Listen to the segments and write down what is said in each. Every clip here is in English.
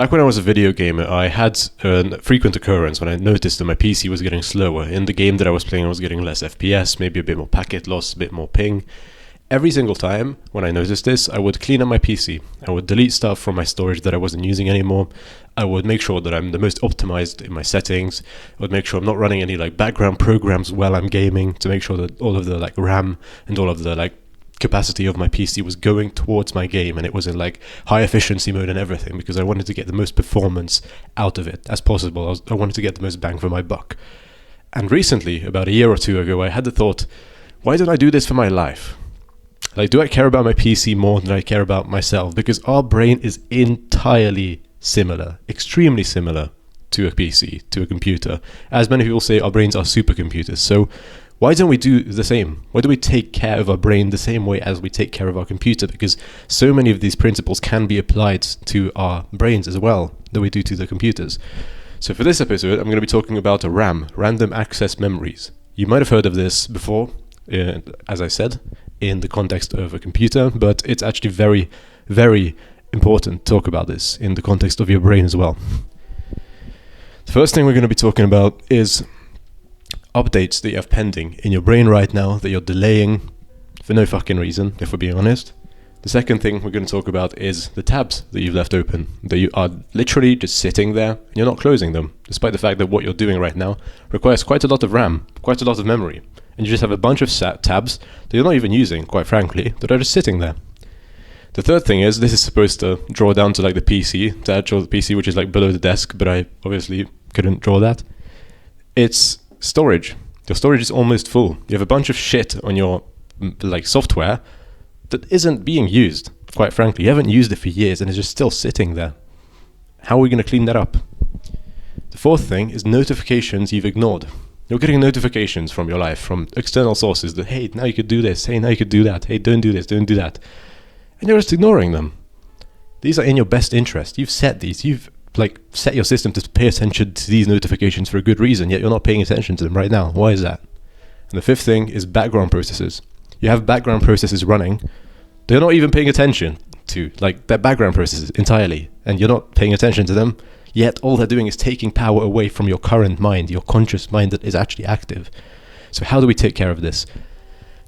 Back when I was a video gamer, I had a frequent occurrence when I noticed that my PC was getting slower. In the game that I was playing, I was getting less FPS, maybe a bit more packet loss, a bit more ping. Every single time when I noticed this, I would clean up my PC. I would delete stuff from my storage that I wasn't using anymore. I would make sure that I'm the most optimized in my settings. I would make sure I'm not running any background programs while I'm gaming to make sure that all of the RAM and all of the capacity of my PC was going towards my game, and it was in high efficiency mode and everything, because I wanted to get the most performance out of it as possible. I wanted to get the most bang for my buck. And recently, about a year or two ago, I had the thought, why don't I do this for my life? Do I care about my PC more than I care about myself? Because our brain is entirely similar, extremely similar to a PC, to a computer. As many people say, our brains are supercomputers. So why don't we do the same? Why do we take care of our brain the same way as we take care of our computer? Because so many of these principles can be applied to our brains as well that we do to the computers. So for this episode, I'm going to be talking about RAM, random access memories. You might have heard of this before, as I said, in the context of a computer, but it's actually very, very important to talk about this in the context of your brain as well. The first thing we're going to be talking about is updates that you have pending in your brain right now that you're delaying for no fucking reason, if we're being honest. The second thing we're going to talk about is the tabs that you've left open, that you are literally just sitting there and you're not closing them, despite the fact that what you're doing right now requires quite a lot of RAM, quite a lot of memory, and you just have a bunch of tabs that you're not even using, quite frankly, that are just sitting there. The third thing is, this is supposed to draw down to the PC, the actual PC, which is below the desk, but I obviously couldn't draw that. It's storage. Your storage is almost full. You have a bunch of shit on your software that isn't being used, quite frankly. You haven't used it for years and it's just still sitting there. How are we going to clean that up? The fourth thing is notifications you've ignored. You're getting notifications from your life, from external sources that, hey, now you could do this, hey, now you could do that, hey, don't do this, don't do that. And you're just ignoring them. These are in your best interest. You've set these. You've set your system to pay attention to these notifications for a good reason, yet you're not paying attention to them right now. Why is that? And the fifth thing is background processes. You have background processes running. They're not even paying attention to their background processes entirely, and you're not paying attention to them, yet all they're doing is taking power away from your current mind, your conscious mind that is actually active. So how do we take care of this?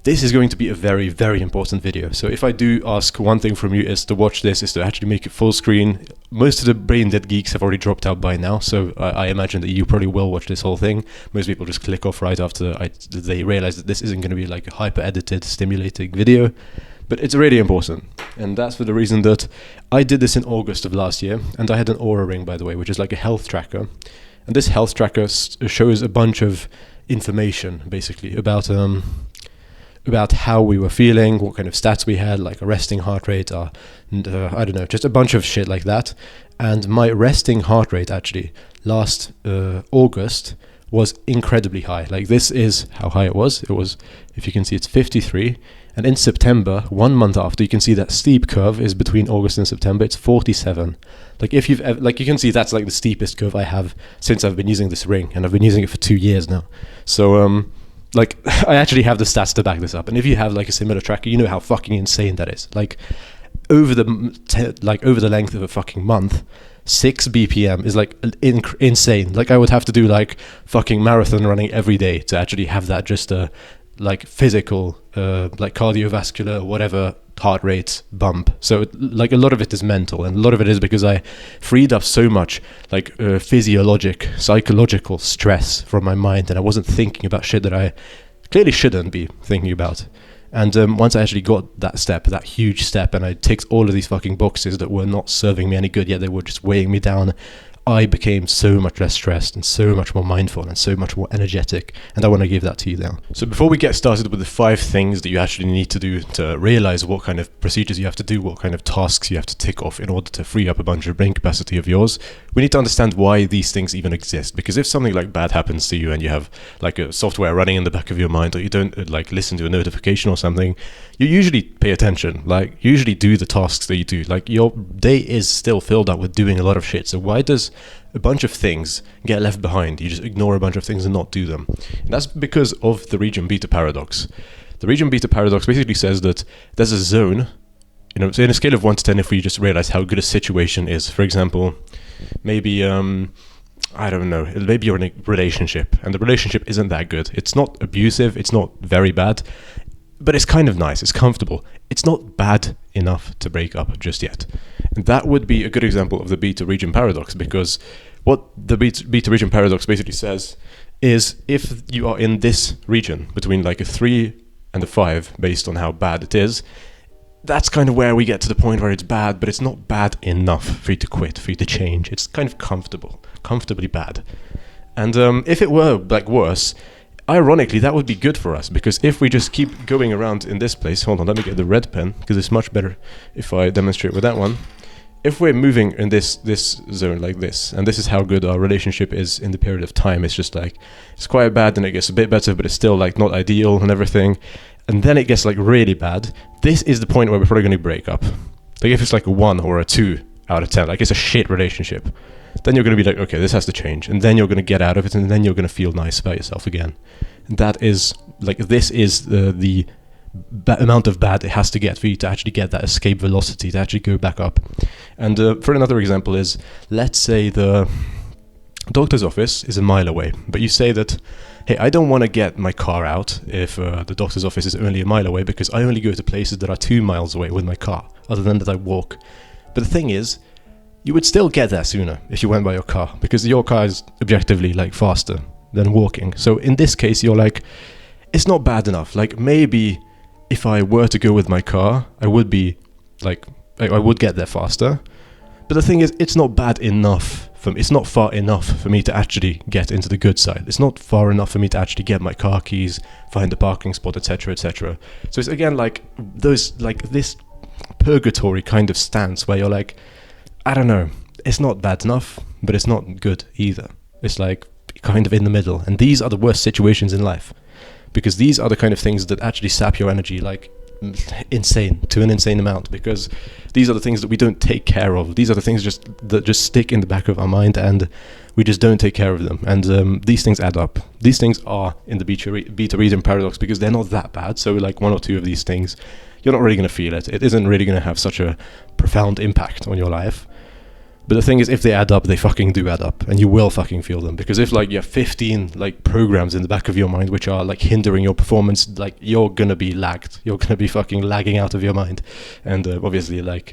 This is going to be a very, very important video. So if I do ask one thing from you is to watch this, is to actually make it full screen. Most of the brain dead geeks have already dropped out by now, so I imagine that you probably will watch this whole thing. Most people just click off right after they realize that this isn't going to be a hyper-edited, stimulating video. But it's really important, and that's for the reason that I did this in August of last year, and I had an Oura Ring, by the way, which is a health tracker. And this health tracker shows a bunch of information, basically, about how we were feeling, what kind of stats we had, a resting heart rate, I don't know, just a bunch of shit like that. And my resting heart rate actually last August was incredibly high. This is how high it was. It was, if you can see, it's 53. And in September, 1 month after, you can see that steep curve is between August and September. It's 47. If you've ever, you can see that's the steepest curve I have since I've been using this ring, and I've been using it for 2 years now. So I actually have the stats to back this up. And if you have a similar tracker, you know how fucking insane that is. Over the length of a fucking month, 6 BPM is insane. I would have to do fucking marathon running every day to actually have that just physical cardiovascular or whatever heart rate bump. So a lot of it is mental, and a lot of it is because I freed up so much psychological stress from my mind, and I wasn't thinking about shit that I clearly shouldn't be thinking about. And once I actually got that huge step, and I ticked all of these fucking boxes that were not serving me any good, yet they were just weighing me down, I became so much less stressed and so much more mindful and so much more energetic, and I want to give that to you now. So before we get started with the 5 things that you actually need to do to realize what kind of procedures you have to do, what kind of tasks you have to tick off in order to free up a bunch of brain capacity of yours, we need to understand why these things even exist. Because if something bad happens to you and you have a software running in the back of your mind, or you don't listen to a notification or something, you usually pay attention, usually do the tasks that you do. Your day is still filled up with doing a lot of shit. So why does a bunch of things get left behind? You just ignore a bunch of things and not do them. And that's because of the region beta paradox. The region beta paradox basically says that there's a zone so in a scale of 1 to 10, if we just realize how good a situation is, for example, maybe, I don't know, maybe you're in a relationship and the relationship isn't that good. It's not abusive, it's not very bad, but it's kind of nice, it's comfortable. It's not bad enough to break up just yet. And that would be a good example of the beta region paradox, because what the beta region paradox basically says is if you are in this region between like a 3 and a 5 based on how bad it is, that's kind of where we get to the point where it's bad, but it's not bad enough for you to quit, for you to change. It's kind of comfortably bad. And if it were like worse, ironically, that would be good for us, because if we just keep going around in this place, hold on, let me get the red pen, because it's much better if I demonstrate with that one. If we're moving in this zone like this, and this is how good our relationship is in the period of time, it's just like, it's quite bad, and it gets a bit better, but it's still like not ideal and everything. And then it gets like really bad. This is the point where we're probably going to break up. Like if it's like a 1 or a 2 out of 10, like it's a shit relationship, then you're going to be like, okay, this has to change. And then you're going to get out of it, and then you're going to feel nice about yourself again. And that is, like, this is the amount of bad it has to get for you to actually get that escape velocity, to actually go back up. And for another example is, let's say the doctor's office is a mile away, but you say that, hey, I don't want to get my car out if the doctor's office is only a mile away, because I only go to places that are 2 miles away with my car, other than that I walk. But the thing is, you would still get there sooner if you went by your car, because your car is objectively like faster than walking. So in this case, you're like, it's not bad enough. Like maybe if I were to go with my car, I would be like I would get there faster. But the thing is, it's not bad enough it's not far enough for me to actually get into the good side. It's not far enough for me to actually get my car keys, find the parking spot, etc., etc. So it's again like this purgatory kind of stance where you're like, I don't know, it's not bad enough, but it's not good either. It's like kind of in the middle. And these are the worst situations in life, because these are the kind of things that actually sap your energy like to an insane amount, because these are the things that we don't take care of. These are the things that just stick in the back of our mind, and we just don't take care of them. And these things add up. These things are in the beta region paradox because they're not that bad. So like 1 or 2 of these things, you're not really going to feel it. It isn't really going to have such a profound impact on your life. But the thing is, if they add up, they fucking do add up, and you will fucking feel them. Because if like you have 15 like programs in the back of your mind which are like hindering your performance, like you're gonna be lagged. You're gonna be fucking lagging out of your mind. And obviously, like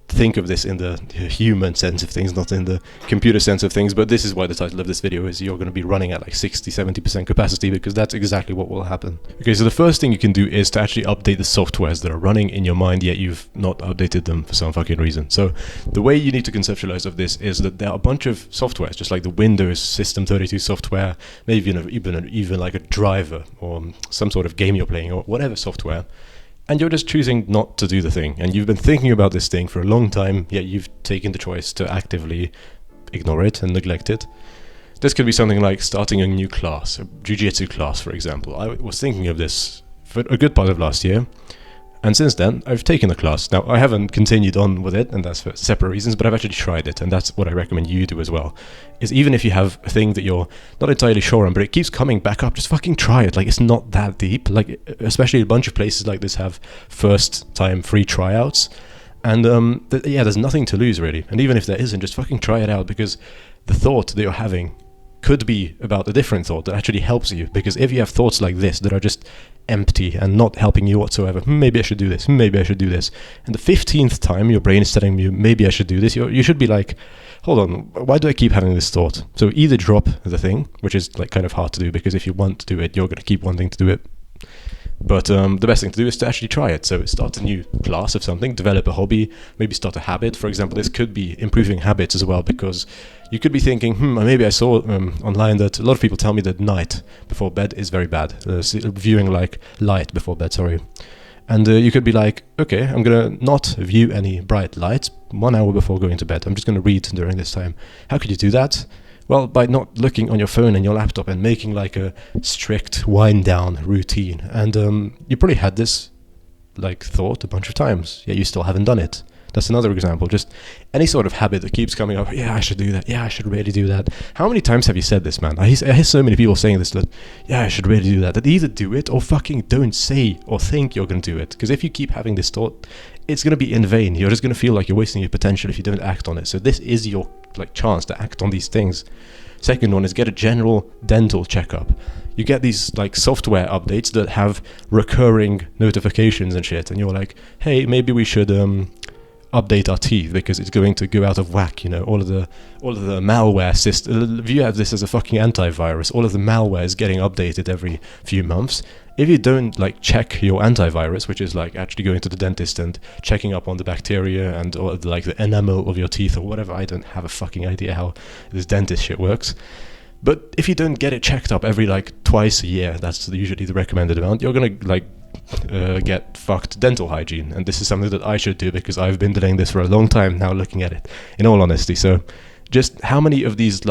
think of this in the human sense of things, not in the computer sense of things. But this is why the title of this video is you're going to be running at like 60-70% capacity, because that's exactly what will happen. Okay, so the first thing you can do is to actually update the softwares that are running in your mind, yet you've not updated them for some fucking reason. So the way you need to conceptualize of this is that there are a bunch of softwares, just like the Windows System 32 software, maybe even like a driver or some sort of game you're playing or whatever software. And you're just choosing not to do the thing. And you've been thinking about this thing for a long time, yet you've taken the choice to actively ignore it and neglect it. This could be something like starting a new class, a jiu-jitsu class, for example. I was thinking of this for a good part of last year. And since then, I've taken the class. Now, I haven't continued on with it, and that's for separate reasons, but I've actually tried it, and that's what I recommend you do as well. Is even if you have a thing that you're not entirely sure on, but it keeps coming back up, just fucking try it. Like, it's not that deep. Like, especially a bunch of places like this have first-time free tryouts. And, there's nothing to lose, really. And even if there isn't, just fucking try it out, because the thought that you're having could be about a different thought that actually helps you. Because if you have thoughts like this that are just empty and not helping you whatsoever, maybe I should do this, maybe I should do this, and the 15th time your brain is telling you maybe I should do this, you should be like, hold on, why do I keep having this thought? So either drop the thing, which is like kind of hard to do, because if you want to do it, you're going to keep wanting to do it. But the best thing to do is to actually try it. So start a new class of something, develop a hobby, maybe start a habit. For example, this could be improving habits as well, because you could be thinking, maybe I saw online that a lot of people tell me that night before bed is very bad. Viewing like light before bed, sorry. And you could be like, okay, I'm going to not view any bright lights 1 hour before going to bed. I'm just going to read during this time. How could you do that? Well, by not looking on your phone and your laptop and making like a strict wind down routine. And you probably had this like thought a bunch of times, yet you still haven't done it. That's another example. Just any sort of habit that keeps coming up. Yeah, I should do that. Yeah, I should really do that. How many times have you said this, man? I hear so many people saying this, that, yeah, I should really do that. That either do it or fucking don't say or think you're going to do it. Because if you keep having this thought, it's going to be in vain. You're just going to feel like you're wasting your potential if you don't act on it. So this is your chance to act on these things. Second one is get a general dental checkup. You get these software updates that have recurring notifications and shit, and you're like, hey, maybe we should update our teeth because it's going to go out of whack. All of the malware system. View of this as a fucking antivirus. All of the malware is getting updated every few months. If you don't check your antivirus, which is actually going to the dentist and checking up on the bacteria and or the enamel of your teeth or whatever, I don't have a fucking idea how this dentist shit works. But if you don't get it checked up every twice a year, that's usually the recommended amount, you're gonna get fucked dental hygiene. And this is something that I should do because I've been delaying this for a long time now, looking at it, in all honesty. So just how many of these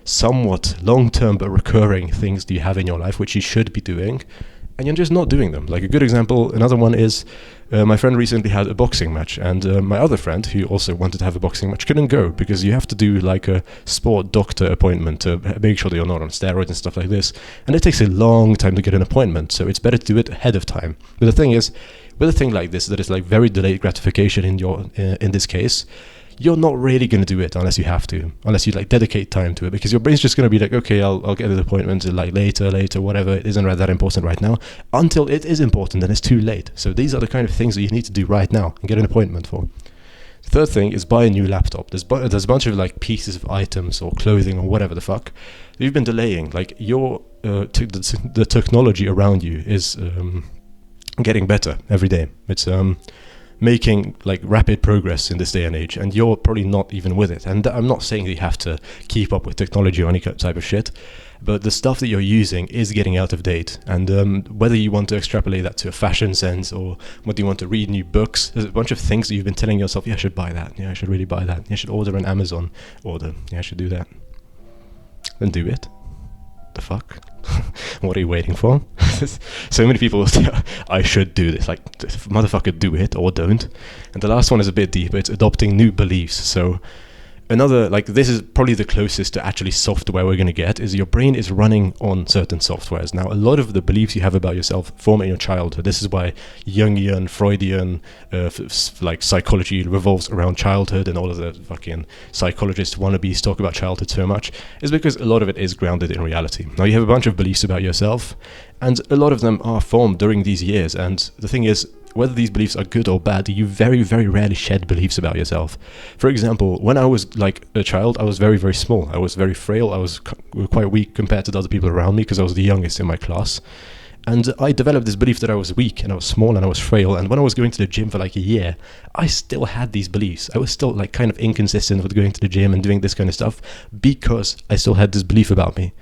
somewhat long-term but recurring things do you have in your life which you should be doing, and you're just not doing them? A good example, another one is my friend recently had a boxing match, and my other friend, who also wanted to have a boxing match, couldn't go because you have to do a sport doctor appointment to make sure that you're not on steroids and stuff like this, and it takes a long time to get an appointment, so it's better to do it ahead of time. But the thing is, with a thing like this that is very delayed gratification in this case, you're not really going to do it unless you have to, unless you dedicate time to it, because your brain's just going to be okay, I'll get an appointment later, whatever, it isn't that important right now, until it is important and it's too late. So these are the kind of things that you need to do right now and get an appointment for. The third thing is buy a new laptop. There's a bunch of pieces of items or clothing or whatever the fuck that you've been delaying. The technology around you is getting better every day. It's making rapid progress in this day and age, and you're probably not even with it. And I'm not saying that you have to keep up with technology or any type of shit, but the stuff that you're using is getting out of date. And whether you want to extrapolate that to a fashion sense or whether you want to read new books, there's a bunch of things that you've been telling yourself, yeah, I should buy that, yeah, I should really buy that, yeah, I should order an Amazon order, yeah, I should do that. Then do it. The fuck? What are you waiting for? So many people say, I should do this. Motherfucker, do it or don't. And the last one is a bit deeper. It's adopting new beliefs. So another, this is probably the closest to actually software we're going to get, is your brain is running on certain softwares. Now, a lot of the beliefs you have about yourself form in your childhood. This is why Jungian, Freudian, psychology revolves around childhood, and all of the fucking psychologists wannabes talk about childhood so much, is because a lot of it is grounded in reality. Now, you have a bunch of beliefs about yourself, and a lot of them are formed during these years. And the thing is, whether these beliefs are good or bad, you very, very rarely shed beliefs about yourself. For example, when I was a child, I was very, very small. I was very frail. I was quite weak compared to the other people around me because I was the youngest in my class. And I developed this belief that I was weak and I was small and I was frail. And when I was going to the gym for a year, I still had these beliefs. I was still kind of inconsistent with going to the gym and doing this kind of stuff because I still had this belief about me.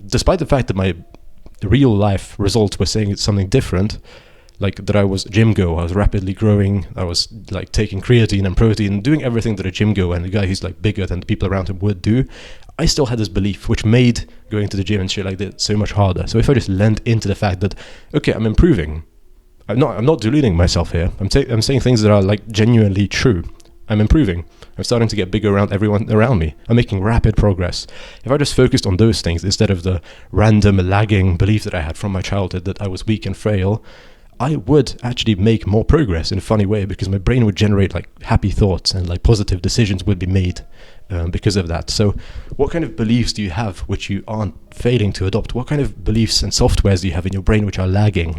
Despite the fact that my real life results were saying it's something different, that I was a gym goer, I was rapidly growing, I was taking creatine and protein, doing everything that a gym goer and the guy who's bigger than the people around him would do, I still had this belief, which made going to the gym and shit like that so much harder. So if I just lent into the fact that, okay, I'm improving, I'm not deluding myself here, I'm saying things that are genuinely true, I'm improving, I'm starting to get bigger around everyone around me, I'm making rapid progress. If I just focused on those things instead of the random lagging belief that I had from my childhood that I was weak and frail, I would actually make more progress in a funny way, because my brain would generate happy thoughts and positive decisions would be made because of that. So what kind of beliefs do you have which you aren't failing to adopt? What kind of beliefs and softwares do you have in your brain which are lagging?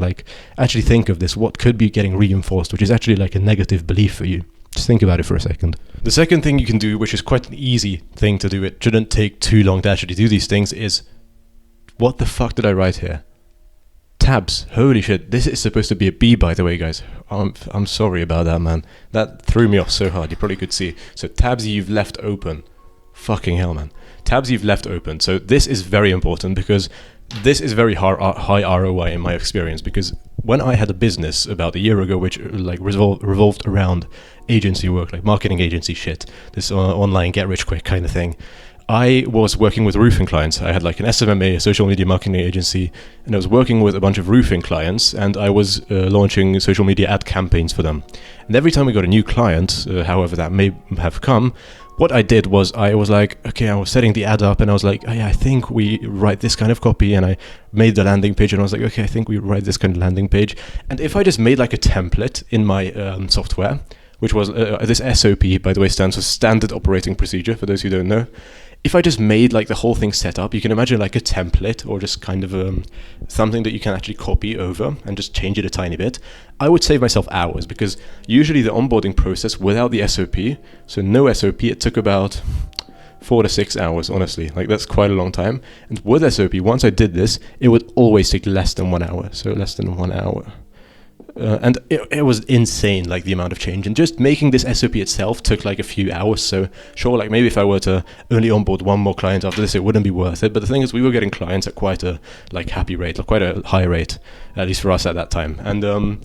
Actually think of this. What could be getting reinforced, which is actually a negative belief for you? Just think about it for a second. The second thing you can do, which is quite an easy thing to do, it shouldn't take too long to actually do these things, is, what the fuck did I write here? Tabs. Holy shit. This is supposed to be a B, by the way, guys. I'm sorry about that, man. That threw me off so hard. You probably could see. So tabs you've left open. Fucking hell, man. Tabs you've left open. So this is very important because this is very high ROI in my experience, because when I had a business about a year ago which revolved around agency work, marketing agency shit, this online get rich quick kind of thing, I was working with roofing clients. I had like an SMMA, a social media marketing agency, and I was working with a bunch of roofing clients, and I was launching social media ad campaigns for them. And every time we got a new client, however that may have come, what I did was I was like, okay, I was setting the ad up, and I was like, oh, yeah, I think we write this kind of copy, and I made the landing page, and I was like, okay, I think we write this kind of landing page. And if I just made like a template in my software, which was this SOP, by the way, stands for Standard Operating Procedure, for those who don't know. If I just made like the whole thing set up, you can imagine like a template or just kind of something that you can actually copy over and just change it a tiny bit, I would save myself hours, because usually the onboarding process without the SOP, so no SOP, it took about 4 to 6 hours, honestly. Like, that's quite a long time. And with SOP, once I did this, it would always take less than 1 hour. So less than 1 hour. And it was insane, like the amount of change, and just making this SOP itself took like a few hours. So sure, like maybe if I were to only onboard one more client after this, it wouldn't be worth it. But the thing is, we were getting clients at quite a like happy rate, or quite a high rate, at least for us at that time. And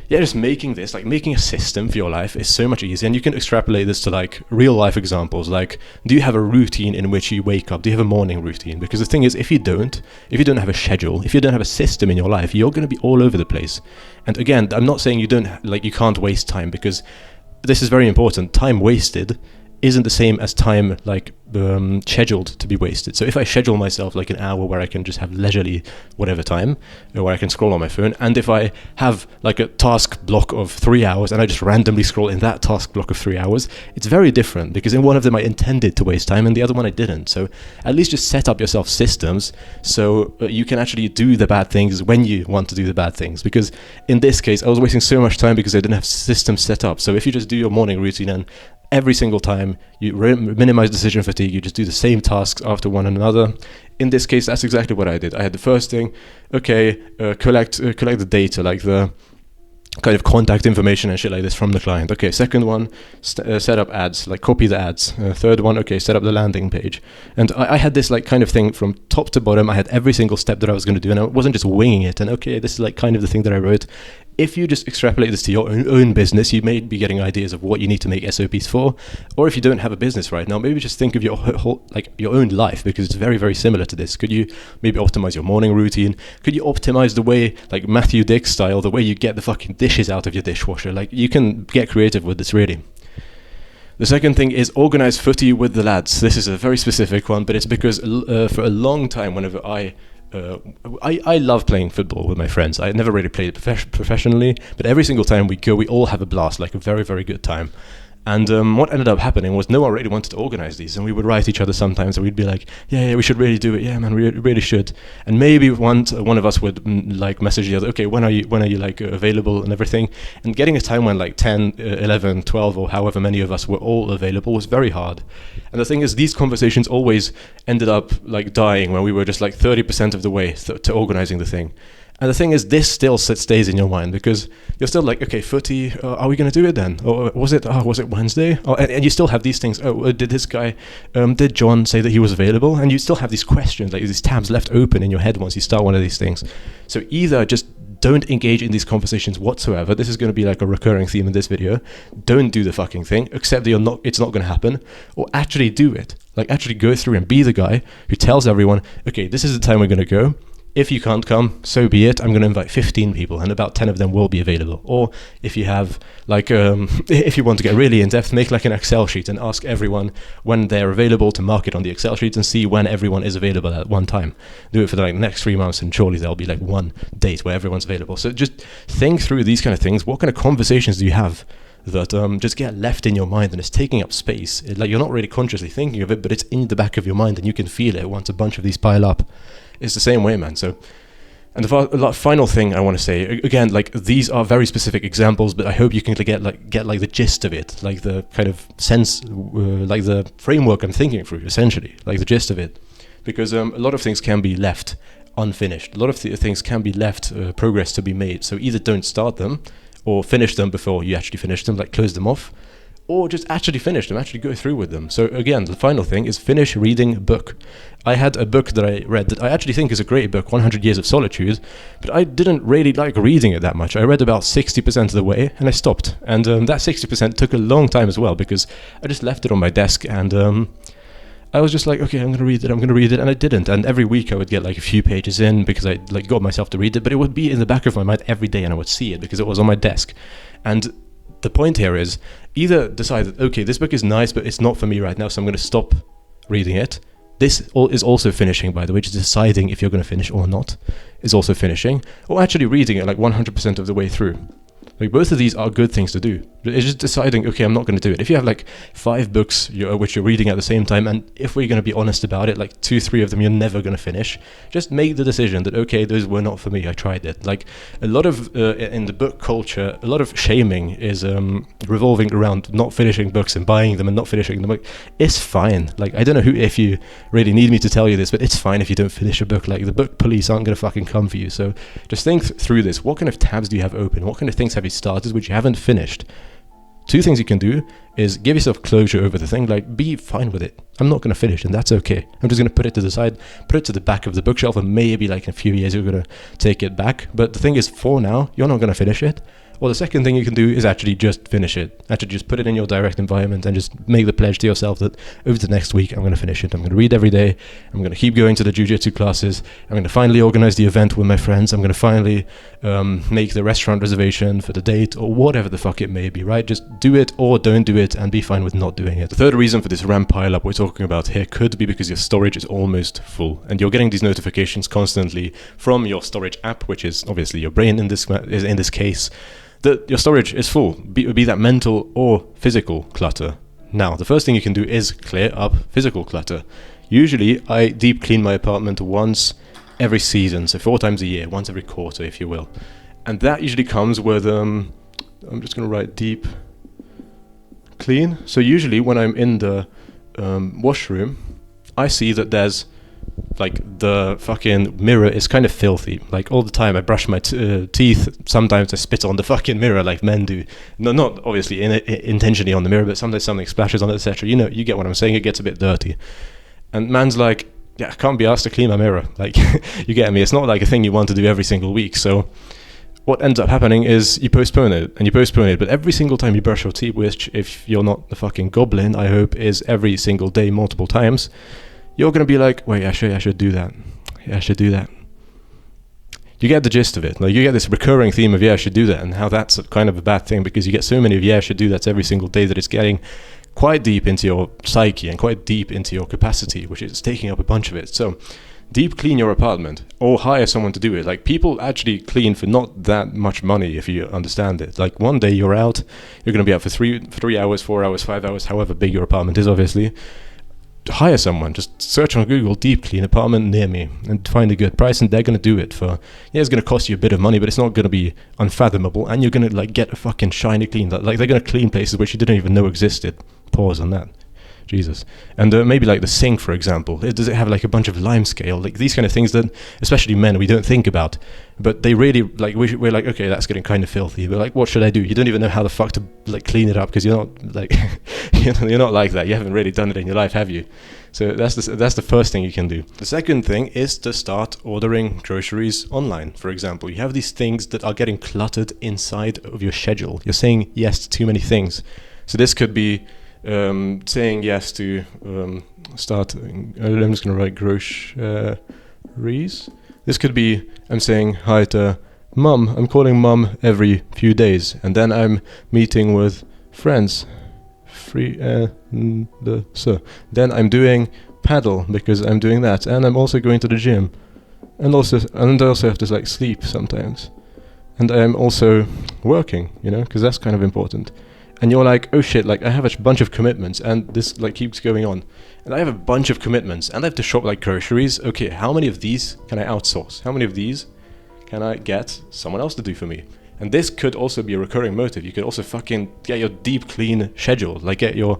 yeah, just making this, like making a system for your life is so much easier. And you can extrapolate this to like real life examples. Like, do you have a routine in which you wake up? Do you have a morning routine? Because the thing is, if you don't have a schedule, if you don't have a system in your life, you're going to be all over the place. And again, I'm not saying you can't waste time, because this is very important. Time wasted isn't the same as time like scheduled to be wasted. So if I schedule myself like an hour where I can just have leisurely whatever time, where I can scroll on my phone, and if I have like a task block of 3 hours and I just randomly scroll in that task block of 3 hours, it's very different, because in one of them I intended to waste time and the other one I didn't. So at least just set up yourself systems so you can actually do the bad things when you want to do the bad things. Because in this case, I was wasting so much time because I didn't have systems set up. So if you just do your morning routine, and every single time you minimize decision fatigue, you just do the same tasks after one another. In this case, that's exactly what I did. I had the first thing, okay, collect the data, like the kind of contact information and shit like this from the client. Okay, second one, set up ads, like copy the ads. Third one, okay, set up the landing page. And I had this like kind of thing from top to bottom. I had every single step that I was going to do, and I wasn't just winging it. And okay, this is like kind of the thing that I wrote. If you just extrapolate this to your own business, you may be getting ideas of what you need to make SOPs for. Or if you don't have a business right now, maybe just think of your whole, like your own life, because it's very, very similar to this. Could you maybe optimize your morning routine? Could you optimize the way, like Matthew Dick style, the way you get the fucking dishes out of your dishwasher? Like, you can get creative with this, really. The second thing is organize footy with the lads. This is a very specific one, but it's because for a long time, whenever I love playing football with my friends. I never really played it professionally, but every single time we go, we all have a blast, like a very, very good time. And what ended up happening was no one really wanted to organize these, and we would write each other sometimes, and we'd be like, yeah, we should really do it. Yeah, man, we really should. And maybe one of us would like message the other, okay, when are you like available and everything. And getting a time when like 10, 11, 12, or however many of us were all available was very hard. And the thing is, these conversations always ended up like dying when we were just like 30% of the way to organizing the thing. And the thing is, this still stays in your mind, because you're still like, okay, footy, are we going to do it then? Or was it Wednesday? And you still have these things. Did John say that he was available? And you still have these questions, like these tabs left open in your head once you start one of these things. So either just don't engage in these conversations whatsoever. This is going to be like a recurring theme in this video. Don't do the fucking thing, accept that it's not going to happen, or actually do it. Like, actually go through and be the guy who tells everyone, okay, this is the time we're going to go. If you can't come, so be it. I'm going to invite 15 people, and about 10 of them will be available. Or if you have, like, if you want to get really in-depth, make like an Excel sheet and ask everyone when they're available to mark it on the Excel sheet and see when everyone is available at one time. Do it for the next 3 months, and surely there'll be like one date where everyone's available. So just think through these kind of things. What kind of conversations do you have that just get left in your mind and it's taking up space? Like, you're not really consciously thinking of it, but it's in the back of your mind, and you can feel it once a bunch of these pile up. It's the same way, man. So, and the final thing I want to say, again, like, these are very specific examples, but I hope you can get the gist of it, like the kind of sense, like the framework I'm thinking through, essentially, like the gist of it. Because a lot of things can be left unfinished. A lot of things can be left progress to be made. So either don't start them, or finish them before you actually finish them, like close them off, or just actually finish them, actually go through with them. So again, the final thing is finish reading a book. I had a book that I read that I actually think is a great book, 100 Years of Solitude, but I didn't really like reading it that much. I read about 60% of the way, and I stopped. And that 60% took a long time as well, because I just left it on my desk, and I was just like, okay, I'm going to read it, and I didn't. And every week I would get like a few pages in because I like got myself to read it, but it would be in the back of my mind every day, and I would see it because it was on my desk. And the point here is either decide that, okay, this book is nice, but it's not for me right now, so I'm going to stop reading it. This is also finishing, by the way, just deciding if you're going to finish or not is also finishing, or actually reading it like 100% of the way through. Like, both of these are good things to do. It's just deciding, okay, I'm not going to do it. If you have like 5 books which you're reading at the same time, and if we're going to be honest about it, like 2-3 of them you're never going to finish, just make the decision that, okay, those were not for me, I tried it. Like, a lot of, in the book culture, a lot of shaming is revolving around not finishing books and buying them and not finishing them. Like, it's fine. Like, I don't know if you really need me to tell you this, but it's fine if you don't finish a book. Like, the book police aren't going to fucking come for you. So just think through this. What kind of tabs do you have open? What kind of things have you started which you haven't finished? 2 things you can do is give yourself closure over the thing, like be fine with it. I'm not going to finish, and that's okay. I'm just going to put it to the side, put it to the back of the bookshelf, and maybe like in a few years you're going to take it back. But the thing is, for now, you're not going to finish it. Or the second thing you can do is actually just finish it. Actually just put it in your direct environment and just make the pledge to yourself that over the next week I'm going to finish it. I'm going to read every day. I'm going to keep going to the jiu-jitsu classes. I'm going to finally organize the event with my friends. I'm going to finally make the restaurant reservation for the date, or whatever the fuck it may be, right? Just do it or don't do it and be fine with not doing it. The third reason for this RAM pile up we're talking about here could be because your storage is almost full and you're getting these notifications constantly from your storage app, which is obviously your brain in this case, that your storage is full, be that mental or physical clutter. Now, the first thing you can do is clear up physical clutter. Usually, I deep clean my apartment once every season, so 4 times a year, once every quarter, if you will. And that usually comes with, I'm just going to write deep clean. So usually, when I'm in the washroom, I see that there's like the fucking mirror is kind of filthy. Like, all the time I brush my teeth, sometimes I spit on the fucking mirror like men do. No, not obviously intentionally on the mirror, but sometimes something splashes on it, etc. You know, you get what I'm saying, it gets a bit dirty. And man's like, yeah, I can't be asked to clean my mirror. Like, you get me? It's not like a thing you want to do every single week. So what ends up happening is you postpone it, but every single time you brush your teeth, which, if you're not the fucking goblin, I hope is every single day, multiple times, you're going to be like, wait, I should do that. Yeah, I should do that. You get the gist of it. Like, you get this recurring theme of, yeah, I should do that, and how that's kind of a bad thing, because you get so many of, yeah, I should do that every single day, that it's getting quite deep into your psyche and quite deep into your capacity, which is taking up a bunch of it. So deep clean your apartment, or hire someone to do it. Like, people actually clean for not that much money, if you understand it. Like, one day you're out, you're going to be out for 3 hours, 4 hours, 5 hours, however big your apartment is, obviously. Hire someone, just search on Google deep clean apartment near me and find a good price, and they're going to do it for, yeah, it's going to cost you a bit of money, but it's not going to be unfathomable, and you're going to like get a fucking shiny clean. Like, they're going to clean places which you didn't even know existed. Pause on that. Jesus. And maybe like the sink, for example, does it have like a bunch of lime scale, like these kind of things that especially men, we don't think about, but they really like, we're like, okay, that's getting kind of filthy, but like, what should I do? You don't even know how the fuck to like clean it up, because you're not like you're not like that. You haven't really done it in your life, have you? So that's the first thing you can do. The second thing is to start ordering groceries online. For example, you have these things that are getting cluttered inside of your schedule. You're saying yes to too many things. So this could be saying yes to start. I'm just going to write groceries. This could be, I'm saying hi to mum. I'm calling mum every few days, and then I'm meeting with friends. Then I'm doing paddle because I'm doing that, and I'm also going to the gym, and I also have to like sleep sometimes, and I'm also working, because that's kind of important. And you're like, oh shit, like I have a bunch of commitments, and this like keeps going on, and I have a bunch of commitments, and I have to shop like groceries. Okay, how many of these can I outsource? How many of these can I get someone else to do for me? And this could also be a recurring motive. You could also fucking get your deep clean scheduled, like get your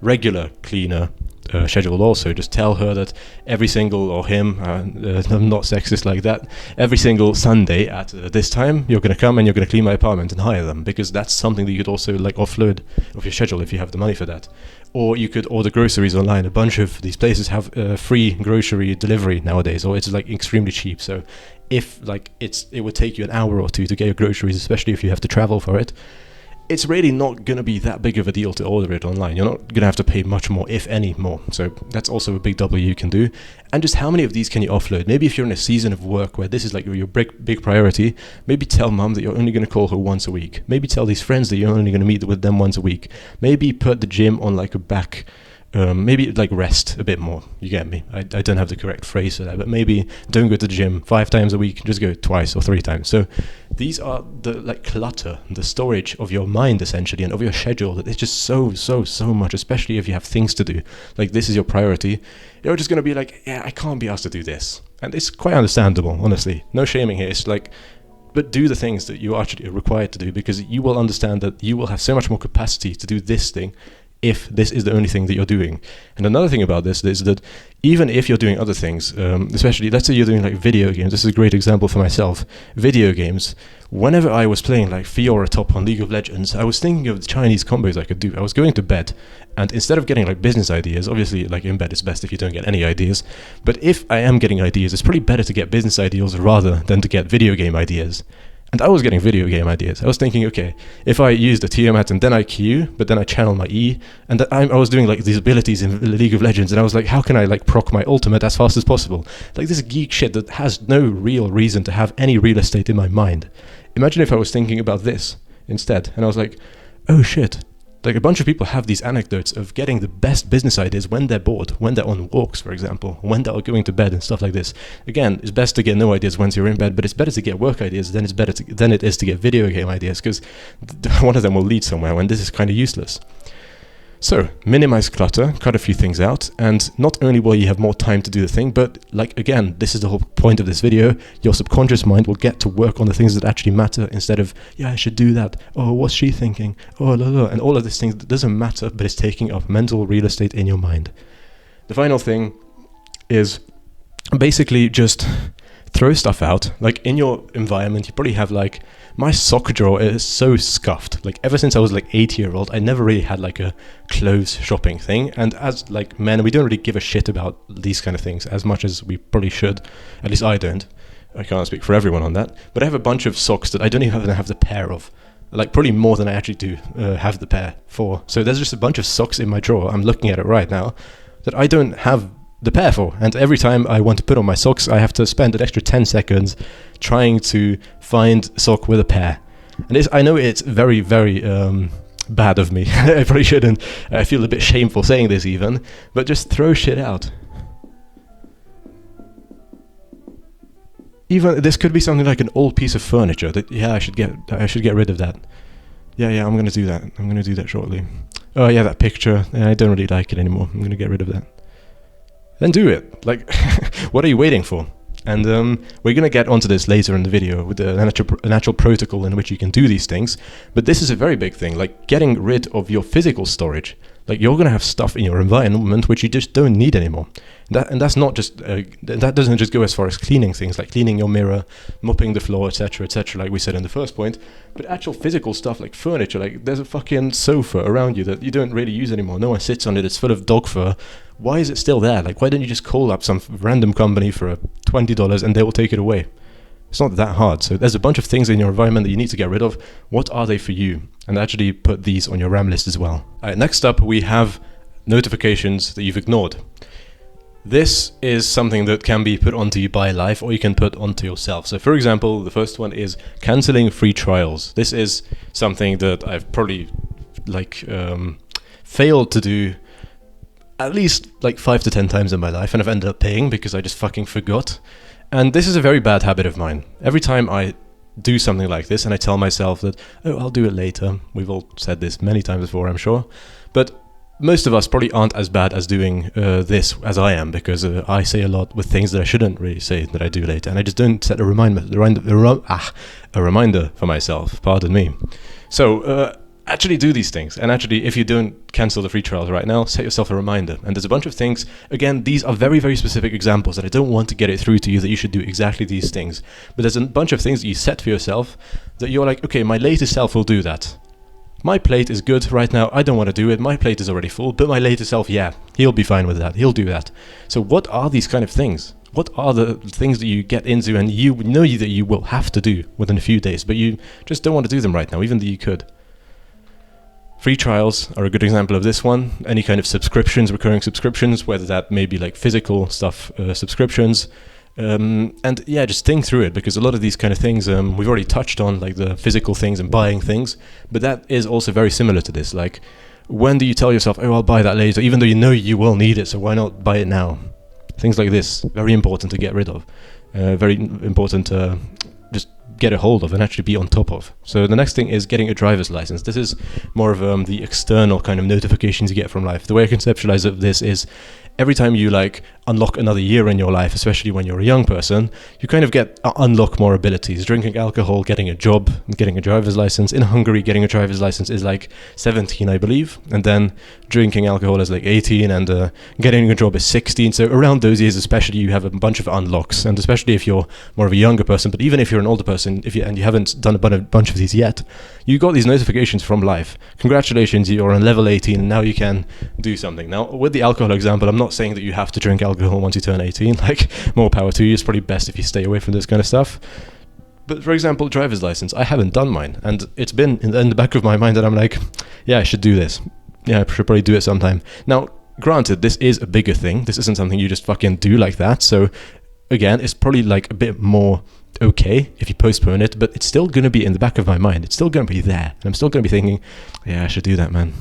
regular cleaner scheduled also. Just tell her that every single, or him, I'm not sexist like that, every single Sunday at this time, you're going to come and you're going to clean my apartment, and hire them, because that's something that you could also like offload of your schedule if you have the money for that. Or you could order groceries online. A bunch of these places have free grocery delivery nowadays, or it's like extremely cheap. So if like it would take you an hour or two to get your groceries, especially if you have to travel for it, it's really not going to be that big of a deal to order it online. You're not going to have to pay much more, if any more. So that's also a big W you can do. And just how many of these can you offload? Maybe if you're in a season of work where this is like your big priority, maybe tell mum that you're only going to call her once a week. Maybe tell these friends that you're only going to meet with them once a week. Maybe put the gym on like a back, maybe like rest a bit more. You get me? I don't have the correct phrase for that, but maybe don't go to the gym 5 times a week, just go twice or 3 times. So these are the like clutter, the storage of your mind essentially, and of your schedule, that it's just so much, especially if you have things to do. Like this is your priority. You're just going to be like, yeah, I can't be asked to do this. And it's quite understandable, honestly. No shaming here. It's like, but do the things that you are actually required to do, because you will understand that you will have so much more capacity to do this thing if this is the only thing that you're doing. And another thing about this is that even if you're doing other things, especially let's say you're doing like video games, this is a great example for myself. Video games, whenever I was playing like Fiora top on League of Legends, I was thinking of the Chinese combos I could do. I was going to bed, and instead of getting like business ideas, obviously like in bed is best if you don't get any ideas, but if I am getting ideas, it's probably better to get business ideas rather than to get video game ideas. And I was getting video game ideas. I was thinking, okay, if I use the Tiamat and then I Q, but then I channel my E, and I was doing like these abilities in League of Legends, and I was like, how can I like proc my ultimate as fast as possible? Like this geek shit that has no real reason to have any real estate in my mind. Imagine if I was thinking about this instead, and I was like, oh shit. Like a bunch of people have these anecdotes of getting the best business ideas when they're bored, when they're on walks, for example, when they're going to bed and stuff like this. Again, it's best to get no ideas once you're in bed, but it's better to get work ideas than it is to get video game ideas, because one of them will lead somewhere when this is kind of useless. So, minimize clutter, cut a few things out, and not only will you have more time to do the thing, but like again, this is the whole point of this video, your subconscious mind will get to work on the things that actually matter instead of, yeah, I should do that, oh, what's she thinking, oh, la la, and all of these things that doesn't matter, but it's taking up mental real estate in your mind. The final thing is basically just throw stuff out. Like in your environment, you probably have like, my sock drawer is so scuffed. Like ever since I was like 8-year-old, I never really had like a clothes shopping thing. And as like men, we don't really give a shit about these kind of things as much as we probably should. At least I don't. I can't speak for everyone on that. But I have a bunch of socks that I don't even have the pair of. Like probably more than I actually do have the pair for. So there's just a bunch of socks in my drawer. I'm looking at it right now that I don't have the pair for, and every time I want to put on my socks, I have to spend an extra 10 seconds trying to find a sock with a pair. And I know it's very bad of me. I probably shouldn't. I feel a bit shameful saying this even, but just throw shit out. Even this could be something like an old piece of furniture that, yeah, I should get rid of that. Yeah, I'm gonna do that. I'm gonna do that shortly. Oh yeah, that picture. I don't really like it anymore. I'm gonna get rid of that. Then do it. Like, what are you waiting for? And we're going to get onto this later in the video with the natural protocol in which you can do these things. But this is a very big thing, like getting rid of your physical storage. Like you're going to have stuff in your environment which you just don't need anymore. That's not just, that doesn't just go as far as cleaning things, like cleaning your mirror, mopping the floor, etc., like we said in the first point. But actual physical stuff like furniture, like there's a fucking sofa around you that you don't really use anymore. No one sits on it, it's full of dog fur. Why is it still there? Like, why don't you just call up some random company for $20 and they will take it away? It's not that hard. So there's a bunch of things in your environment that you need to get rid of. What are they for you? And actually put these on your RAM list as well. All right, next up, we have notifications that you've ignored. This is something that can be put onto you by life, or you can put onto yourself. So for example, the first one is canceling free trials. This is something that I've probably failed to do at least like 5 to 10 times in my life, and I've ended up paying because I just fucking forgot. And this is a very bad habit of mine. Every time I do something like this and I tell myself that, oh, I'll do it later. We've all said this many times before, I'm sure. But most of us probably aren't as bad as doing this as I am, because I say a lot with things that I shouldn't really say that I do later. And I just don't set a reminder for myself, pardon me. So, actually do these things, and actually if you don't cancel the free trials right now, set yourself a reminder. And there's a bunch of things, again, these are very specific examples, and I don't want to get it through to you that you should do exactly these things, but there's a bunch of things that you set for yourself that you're like, okay, my later self will do that. My plate is good right now, I don't want to do it, my plate is already full, but my later self, yeah, he'll be fine with that, he'll do that. So what are these kind of things? What are the things that you get into and you know that you will have to do within a few days, but you just don't want to do them right now, even though you could? Free trials are a good example of this one. Any kind of subscriptions, recurring subscriptions, whether that may be like physical stuff, subscriptions. And yeah, just think through it, because a lot of these kind of things, we've already touched on, like the physical things and buying things, but that is also very similar to this. Like, when do you tell yourself, oh, I'll buy that later, even though you know you will need it, so why not buy it now? Things like this, very important to get rid of. Very important to just get a hold of and actually be on top of. So the next thing is getting a driver's license. This is more of the external kind of notifications you get from life. The way I conceptualize of this is every time you like unlock another year in your life, especially when you're a young person, you kind of get unlock more abilities. Drinking alcohol, getting a job, getting a driver's license. In Hungary, getting a driver's license is like 17, I believe, and then drinking alcohol is like 18, and getting a job is 16. So around those years, especially, you have a bunch of unlocks, and especially if you're more of a younger person. But even if you're an older person, and you haven't done a bunch of these yet, you got these notifications from life. Congratulations, you're on level 18, and now you can do something. Now, with the alcohol example, I'm not saying that you have to drink alcohol once you turn 18. Like, more power to you. It's probably best if you stay away from this kind of stuff. But for example, driver's license, I haven't done mine, and it's been in the back of my mind that I'm like, yeah, I should do this. Yeah, I should probably do it sometime. Now, granted, this is a bigger thing. This isn't something you just fucking do like that. So again, it's probably like a bit more okay if you postpone it, but it's still going to be in the back of my mind. It's still going to be there, and I'm still going to be thinking, yeah, I should do that, man.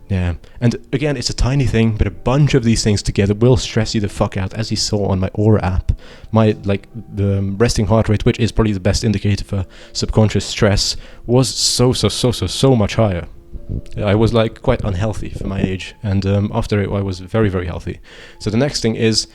Yeah, and again, it's a tiny thing, but a bunch of these things together will stress you the fuck out, as you saw on my Aura app. My the resting heart rate, which is probably the best indicator for subconscious stress, was so much higher. I was like quite unhealthy for my age, and after it I was very, very healthy. So the next thing is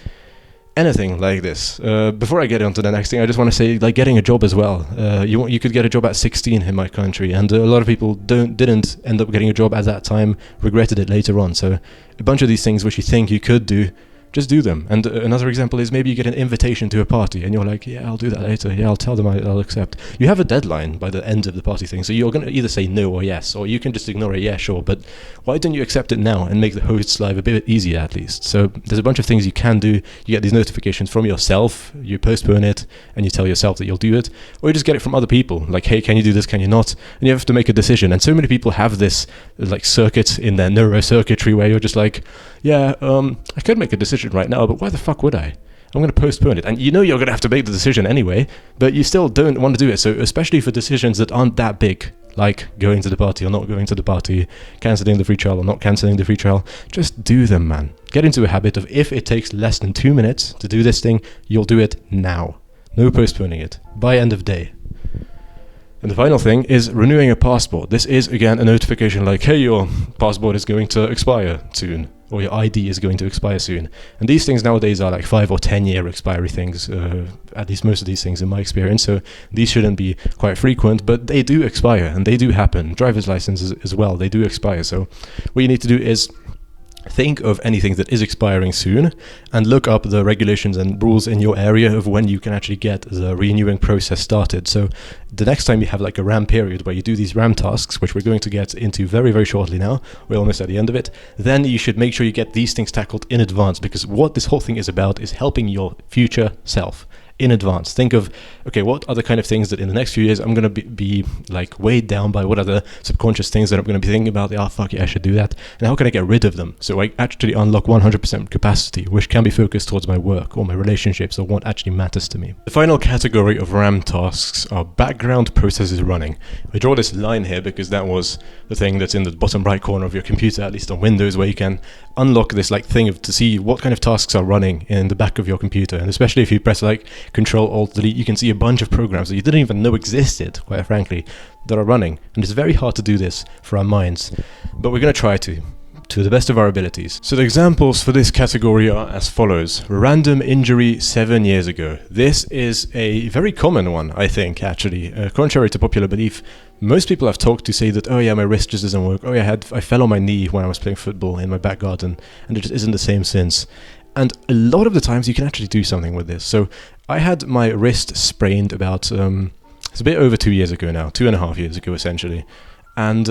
anything like this. Before I get on to the next thing, I just want to say, like, getting a job as well. You could get a job at 16 in my country, and a lot of people didn't end up getting a job at that time, regretted it later on. So a bunch of these things which you think you could do, just do them. And another example is maybe you get an invitation to a party and you're like, yeah, I'll do that later. Yeah, I'll tell them I'll accept. You have a deadline by the end of the party thing, so you're going to either say no or yes, or you can just ignore it, yeah, sure, but why don't you accept it now and make the host's life a bit easier at least? So there's a bunch of things you can do. You get these notifications from yourself, you postpone it, and you tell yourself that you'll do it, or you just get it from other people, like, hey, can you do this, can you not? And you have to make a decision. And so many people have this like circuit in their neurocircuitry where you're just like, yeah, I could make a decision right now, but why the fuck would I? I'm going to postpone it. And you know you're going to have to make the decision anyway, but you still don't want to do it. So especially for decisions that aren't that big, like going to the party or not going to the party, cancelling the free trial or not cancelling the free trial, just do them, man. Get into a habit of, if it takes less than 2 minutes to do this thing, you'll do it now. No postponing it. By end of day. And the final thing is renewing a passport. This is, again, a notification like, hey, your passport is going to expire soon, or your ID is going to expire soon. And these things nowadays are like 5 or 10 year expiry things, at least most of these things in my experience. So these shouldn't be quite frequent, but they do expire, and they do happen. Driver's licenses as well, they do expire. So what you need to do is think of anything that is expiring soon and look up the regulations and rules in your area of when you can actually get the renewing process started. So the next time you have like a RAM period where you do these RAM tasks, which we're going to get into very, very shortly now, we're almost at the end of it, then you should make sure you get these things tackled in advance, because what this whole thing is about is helping your future self in advance. Think of, okay, what are the kind of things that in the next few years I'm going to be like weighed down by? What are the subconscious things that I'm going to be thinking about? Oh, fuck yeah, I should do that. And how can I get rid of them? So I actually unlock 100% capacity, which can be focused towards my work or my relationships or what actually matters to me. The final category of RAM tasks are background processes running. I draw this line here because that was the thing that's in the bottom right corner of your computer, at least on Windows, where you can unlock this like thing to see what kind of tasks are running in the back of your computer. And especially if you press like Control-Alt-Delete, you can see a bunch of programs that you didn't even know existed, quite frankly, that are running. And it's very hard to do this for our minds, but we're going to try to the best of our abilities. So the examples for this category are as follows. Random injury 7 years ago. This is a very common one, I think, actually. Contrary to popular belief, most people I've talked to say that, oh yeah, my wrist just doesn't work. Oh yeah, I fell on my knee when I was playing football in my back garden, and it just isn't the same since. And a lot of the times you can actually do something with this. So I had my wrist sprained about, it's a bit over 2 years ago now, 2.5 years ago essentially. And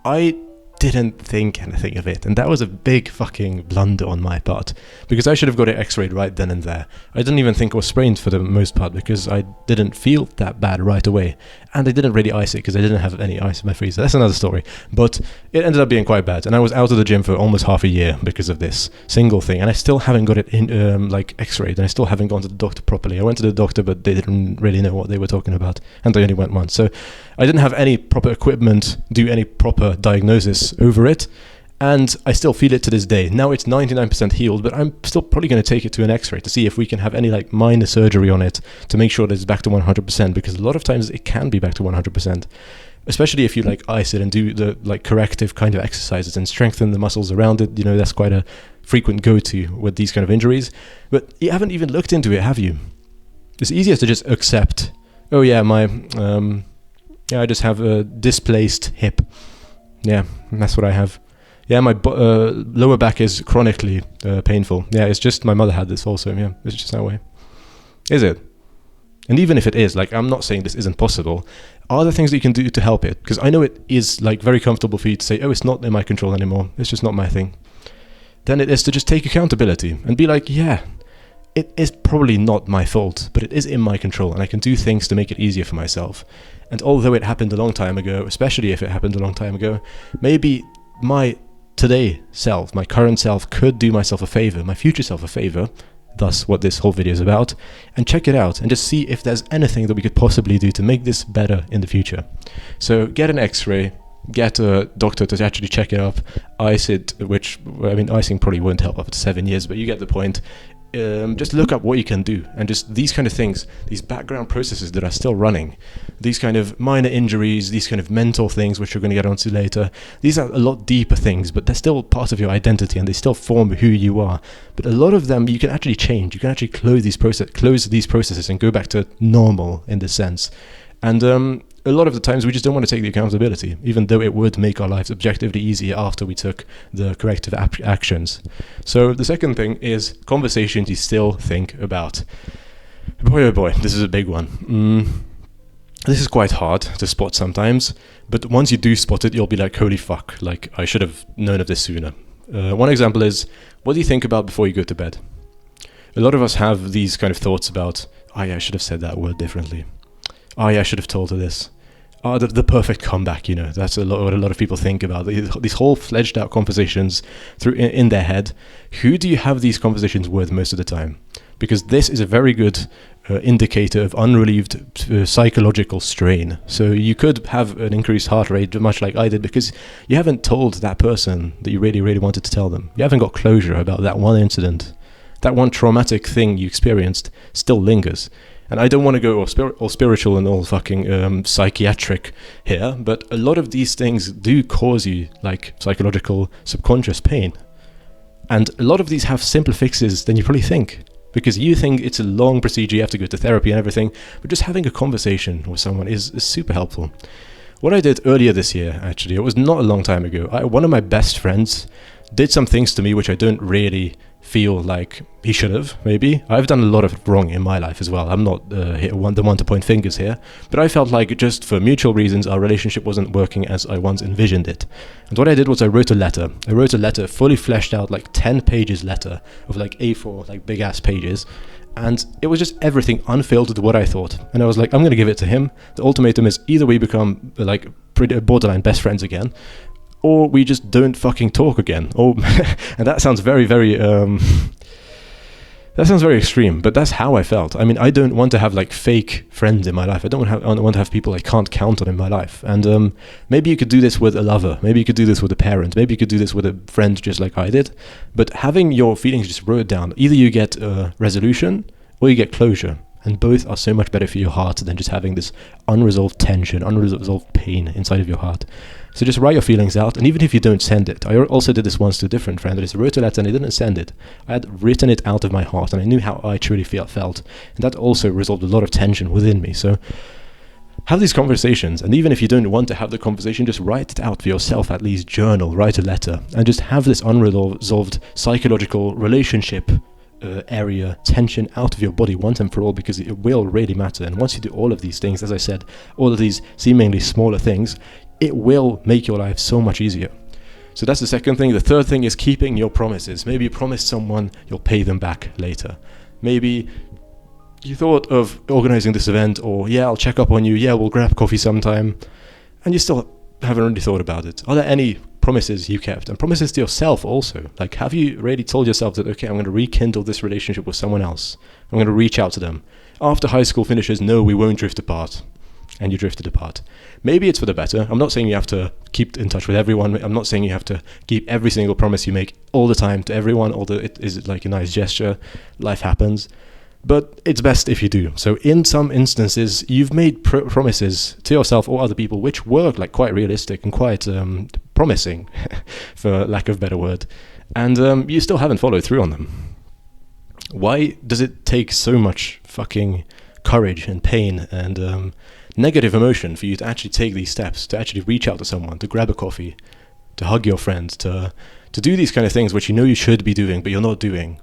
I didn't think anything of it, and that was a big fucking blunder on my part, because I should have got it x-rayed right then and there. I didn't even think it was sprained for the most part, because I didn't feel that bad right away, and I didn't really ice it because I didn't have any ice in my freezer. That's another story, but it ended up being quite bad, and I was out of the gym for almost half a year because of this single thing, and I still haven't got it in like x-rayed, and I still haven't gone to the doctor properly. I went to the doctor, but they didn't really know what they were talking about, and I only went once, so I didn't have any proper equipment, do any proper diagnosis over it, and I still feel it to this day. Now it's 99% healed, but I'm still probably going to take it to an x-ray to see if we can have any like minor surgery on it to make sure that it's back to 100%, because a lot of times it can be back to 100%, especially if you like ice it and do the like corrective kind of exercises and strengthen the muscles around it. You know, that's quite a frequent go-to with these kind of injuries, but you haven't even looked into it, have you? It's easier to just accept, oh yeah, I just have a displaced hip. Yeah, that's what I have. Yeah, my lower back is chronically painful. Yeah, it's just my mother had this also. Yeah, it's just that way. Is it? And even if it is, like, I'm not saying this isn't possible. Are there things that you can do to help it? Because I know it is like very comfortable for you to say, oh, it's not in my control anymore. It's just not my thing. Then it is to just take accountability and be like, yeah, it is probably not my fault, but it is in my control, and I can do things to make it easier for myself. And although it happened a long time ago, especially if it happened a long time ago, maybe my today self, my current self, could do myself a favor, my future self a favor, thus what this whole video is about, and check it out and just see if there's anything that we could possibly do to make this better in the future. So get an x-ray, get a doctor to actually check it up, ice it, which, I mean, icing probably won't help after 7 years, but you get the point. Just look up what you can do, and just these kind of things, these background processes that are still running, these kind of minor injuries, these kind of mental things which we're going to get onto later, these are a lot deeper things, but they're still part of your identity and they still form who you are. But a lot of them you can actually change, you can actually close these processes and go back to normal in this sense. And a lot of the times we just don't want to take the accountability, even though it would make our lives objectively easier after we took the corrective actions. So the second thing is conversations you still think about. Boy, oh boy, this is a big one. This is quite hard to spot sometimes, but once you do spot it, you'll be like, holy fuck, like I should have known of this sooner. One example is, what do you think about before you go to bed? A lot of us have these kind of thoughts about, oh yeah, I should have said that word differently. Oh yeah, I should have told her this. Oh, the perfect comeback, you know. That's what a lot of people think about. These whole fledged out conversations in their head. Who do you have these conversations with most of the time? Because this is a very good indicator of unrelieved psychological strain. So you could have an increased heart rate, much like I did, because you haven't told that person that you really, really wanted to tell them. You haven't got closure about that one incident. That one traumatic thing you experienced still lingers. And I don't want to go all spiritual and all fucking psychiatric here, but a lot of these things do cause you like psychological subconscious pain. And a lot of these have simpler fixes than you probably think, because you think it's a long procedure, you have to go to therapy and everything, but just having a conversation with someone is super helpful. What I did earlier this year, actually, it was not a long time ago, one of my best friends did some things to me which I don't really feel like he should have, maybe. I've done a lot of wrong in my life as well. I'm not the one to point fingers here, but I felt like just for mutual reasons our relationship wasn't working as I once envisioned it. And what I did was I wrote a letter. I wrote a letter, fully fleshed out, like 10 pages letter of like A4, like big ass pages. And it was just everything unfiltered what I thought. And I was like, I'm going to give it to him. The ultimatum is either we become like pretty borderline best friends again, or we just don't fucking talk again. Or and that sounds very, very that sounds very extreme, but that's how I felt. I mean, I don't want to have like fake friends in my life. I don't want to have people I can't count on in my life. And maybe you could do this with a lover. Maybe you could do this with a parent. Maybe you could do this with a friend, just like I did. But having your feelings just wrote down, either you get a resolution or you get closure. And both are so much better for your heart than just having this unresolved tension, unresolved pain inside of your heart. So just write your feelings out, and even if you don't send it, I also did this once to a different friend. I just wrote a letter and I didn't send it. I had written it out of my heart, and I knew how I truly felt. And that also resolved a lot of tension within me. So have these conversations, and even if you don't want to have the conversation, just write it out for yourself, at least journal, write a letter, and just have this unresolved psychological relationship area tension out of your body once and for all, because it will really matter. And once you do all of these things, as I said, all of these seemingly smaller things, it will make your life so much easier. So that's the second thing. The third thing is keeping your promises. Maybe you promised someone you'll pay them back later. Maybe you thought of organizing this event, or yeah, I'll check up on you, yeah, we'll grab coffee sometime, and you still haven't really thought about it. Are there any promises you kept? And promises to yourself also. Like, have you really told yourself that, okay, I'm going to rekindle this relationship with someone else? I'm going to reach out to them. After high school finishes, no, we won't drift apart. And you drifted apart. Maybe it's for the better. I'm not saying you have to keep in touch with everyone. I'm not saying you have to keep every single promise you make all the time to everyone, although it is like a nice gesture. Life happens. But it's best if you do. So in some instances, you've made promises to yourself or other people which were like quite realistic and quite promising, for lack of a better word. And you still haven't followed through on them. Why does it take so much fucking courage and pain and negative emotion for you to actually take these steps, to actually reach out to someone, to grab a coffee, to hug your friend, to do these kind of things which you know you should be doing but you're not doing,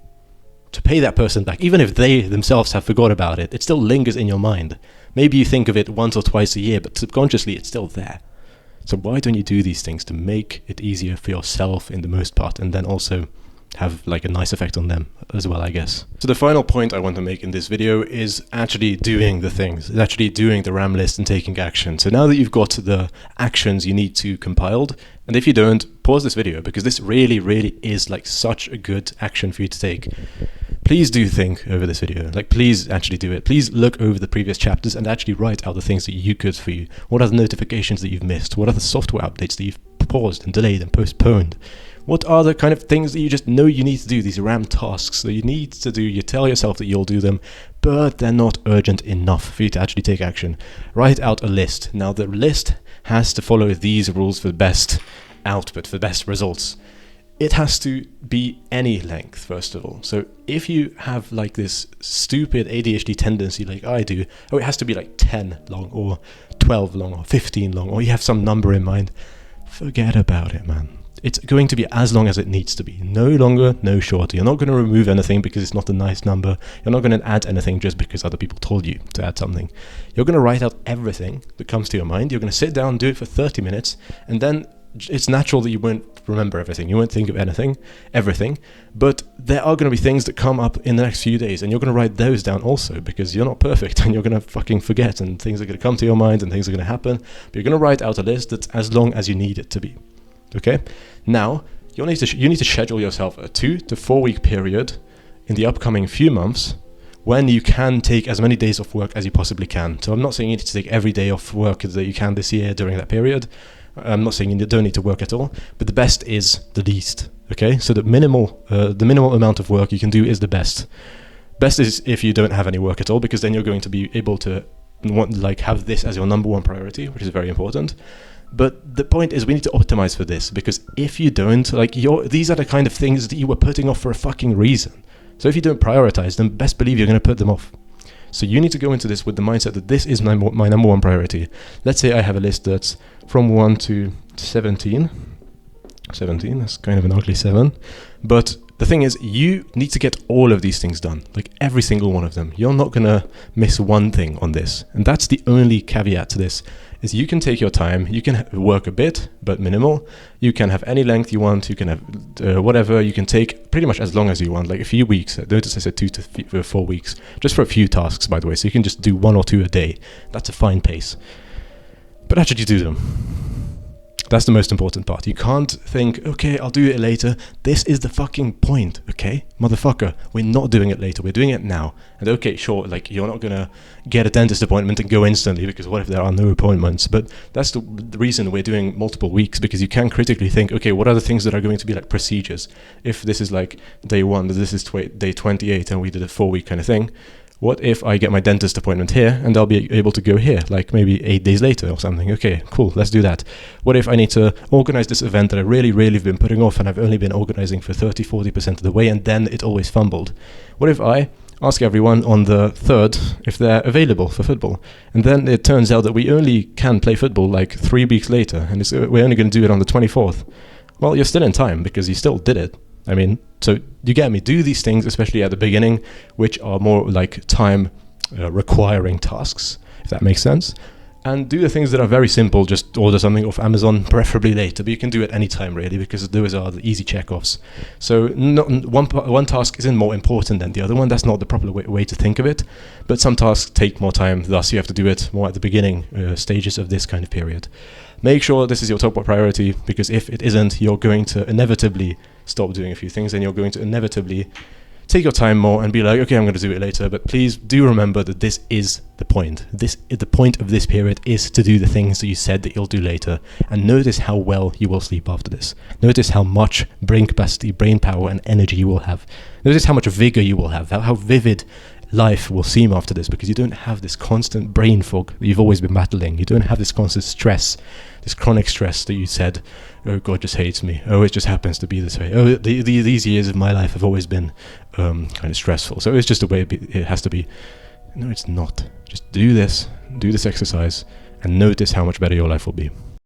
to pay that person back, even if they themselves have forgot about it, it still lingers in your mind. Maybe you think of it once or twice a year, but subconsciously it's still there. So why don't you do these things to make it easier for yourself in the most part, and then also have like a nice effect on them as well, I guess. So the final point I want to make in this video is actually doing the things, actually doing the RAM list and taking action. So now that you've got the actions you need to compiled, and if you don't, pause this video, because this really, really is like such a good action for you to take. Please do think over this video. Like, please actually do it. Please look over the previous chapters and actually write out the things that you could for you. What are the notifications that you've missed? What are the software updates that you've paused and delayed and postponed? What are the kind of things that you just know you need to do, these RAM tasks that you need to do, you tell yourself that you'll do them, but they're not urgent enough for you to actually take action? Write out a list. Now, the list has to follow these rules for the best output, for the best results. It has to be any length, first of all. So if you have like this stupid ADHD tendency like I do, oh, it has to be like 10 long or 12 long or 15 long, or you have some number in mind, forget about it, man. It's going to be as long as it needs to be. No longer, no shorter. You're not going to remove anything because it's not a nice number. You're not going to add anything just because other people told you to add something. You're going to write out everything that comes to your mind. You're going to sit down, do it for 30 minutes, and then it's natural that you won't remember everything. You won't think of everything. But there are going to be things that come up in the next few days, and you're going to write those down also, because you're not perfect and you're going to fucking forget, and things are going to come to your mind and things are going to happen. But you're going to write out a list that's as long as you need it to be. Okay? Now, you need to schedule yourself a 2 to 4 week period in the upcoming few months when you can take as many days off work as you possibly can. So I'm not saying you need to take every day off work that you can this year during that period. I'm not saying you don't need to work at all, but the best is the least. Okay? So the minimal amount of work you can do is the best. Best is if you don't have any work at all, because then you're going to be able to have this as your number one priority, which is very important. But the point is, we need to optimize for this, because if you don't, these are the kind of things that you were putting off for a fucking reason. So if you don't prioritize them, best believe you're going to put them off. So you need to go into this with the mindset that this is my number one priority. Let's say I have a list that's from 1 to 17. 17, that's kind of an ugly 7. But the thing is, you need to get all of these things done, like every single one of them. You're not going to miss one thing on this. And that's the only caveat to this, is you can take your time, you can work a bit, but minimal. You can have any length you want, you can have whatever, you can take pretty much as long as you want, like a few weeks. Notice I said 2 to 4 weeks, just for a few tasks, by the way, so you can just do 1 or 2 a day. That's a fine pace. But actually do them. That's the most important part. You can't think, okay, I'll do it later. This is the fucking point, okay? Motherfucker, we're not doing it later. We're doing it now. And okay, sure, you're not going to get a dentist appointment and go instantly, because what if there are no appointments? But that's the reason we're doing multiple weeks, because you can critically think, okay, what are the things that are going to be like procedures? If this is like day 1, this is day 28, and we did a 4-week kind of thing. What if I get my dentist appointment here and I'll be able to go here, like maybe 8 days later or something? Okay, cool, let's do that. What if I need to organize this event that I really, really have been putting off, and I've only been organizing for 30-40% of the way, and then it always fumbled? What if I ask everyone on the 3rd if they're available for football, and then it turns out that we only can play football like 3 weeks later, and we're only going to do it on the 24th? Well, you're still in time, because you still did it. I mean, so you get me. Do these things, especially at the beginning, which are more like time requiring tasks, if that makes sense. And do the things that are very simple. Just order something off Amazon, preferably later, but you can do it any time really, because those are the easy check-offs. So one task isn't more important than the other one. That's not the proper way to think of it. But some tasks take more time, thus you have to do it more at the beginning stages of this kind of period. Make sure this is your top priority, because if it isn't, you're going to inevitably stop doing a few things, and you're going to inevitably take your time more and be like, okay, I'm going to do it later. But please do remember that this is the point. The point of this period is to do the things that you said that you'll do later. And notice how well you will sleep after this. Notice how much brain capacity, brain power, and energy you will have. Notice how much vigor you will have, how vivid life will seem after this, because you don't have this constant brain fog that you've always been battling. You don't have this constant stress, this chronic stress that you said, oh, God just hates me. Oh, it just happens to be this way. Oh, these years of my life have always been kind of stressful. So it's just the way it has to be. No, it's not. Just do this exercise, and notice how much better your life will be.